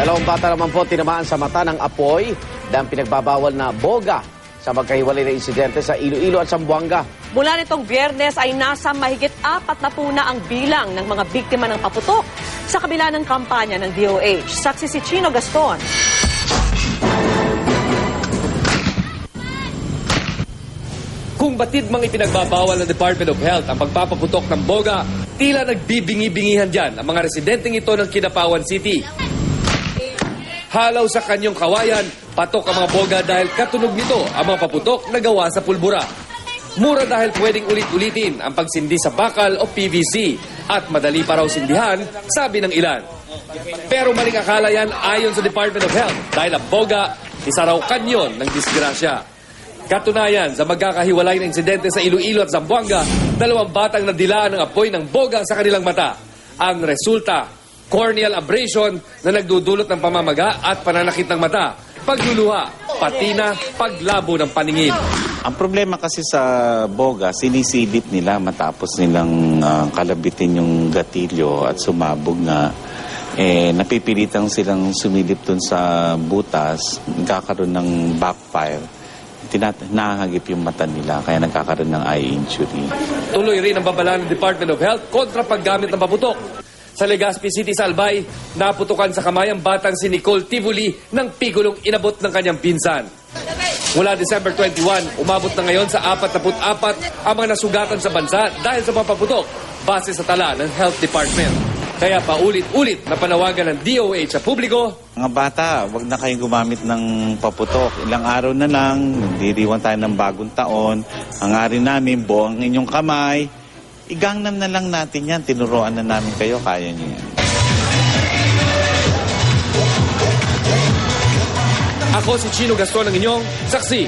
Dalawang bata naman po tinamaan sa mata ng apoy dahil pinagbabawal na boga sa magkahiwalay na insidente sa Iloilo at Zamboanga. Mula nitong Biyernes ay nasa mahigit 40 na ang bilang ng mga biktima ng paputok sa kabila ng kampanya ng DOH. Saksi si Chino Gaston. Kung batid mang ipinagbabawal ng Department of Health ang pagpapaputok ng boga, tila nagbibingi-bingihan dyan ang mga residenteng ito ng Kinapawan City. Halaw sa kanyang kawayan, patok ang mga boga dahil katunog nito ang mga paputok na gawa sa pulbura. Mura dahil pwedeng ulit-ulitin ang pagsindi sa bakal o PVC at madali pa raw sindihan, sabi ng ilan. Pero maling akala yan ayon sa Department of Health dahil ang boga, isa raw kanyon ng disgrasya. Katunayan, sa magkakahiwalay na insidente sa Iloilo at Zamboanga, dalawang batang nadilaan ng apoy ng boga sa kanilang mata. Ang resulta, corneal abrasion na nagdudulot ng pamamaga at pananakit ng mata, pagluluha, pati na paglabo ng paningin. Ang problema kasi sa boga, sinisilip nila matapos nilang kalabitin yung gatilyo at sumabog na. Napipilitang silang sumilip dun sa butas, nagkakaroon ng backfire. Nahagip yung mata nila, kaya nagkakaroon ng eye injury. Tuloy rin ang babala ng Department of Health kontra paggamit ng paputok. Sa Legazpi City sa Albay, naputukan sa kamay ang batang si Nicole Tivoli ng pigulong inabot ng kanyang pinsan. Mula December 21, umabot na ngayon sa 44 ang mga nasugatan sa bansa dahil sa papaputok, base sa tala ng Health Department. Kaya paulit-ulit na panawagan ng DOH sa publiko. Mga bata, wag na kayong gumamit ng paputok. Ilang araw na lang, nagdiriwan tayo ng bagong taon. Hangarin namin, buo ang inyong kamay. Igangnam na lang natin yan. Tinuruan na namin kayo, kaya nyo yan. Ako si Chino Gaston ng inyong saksi.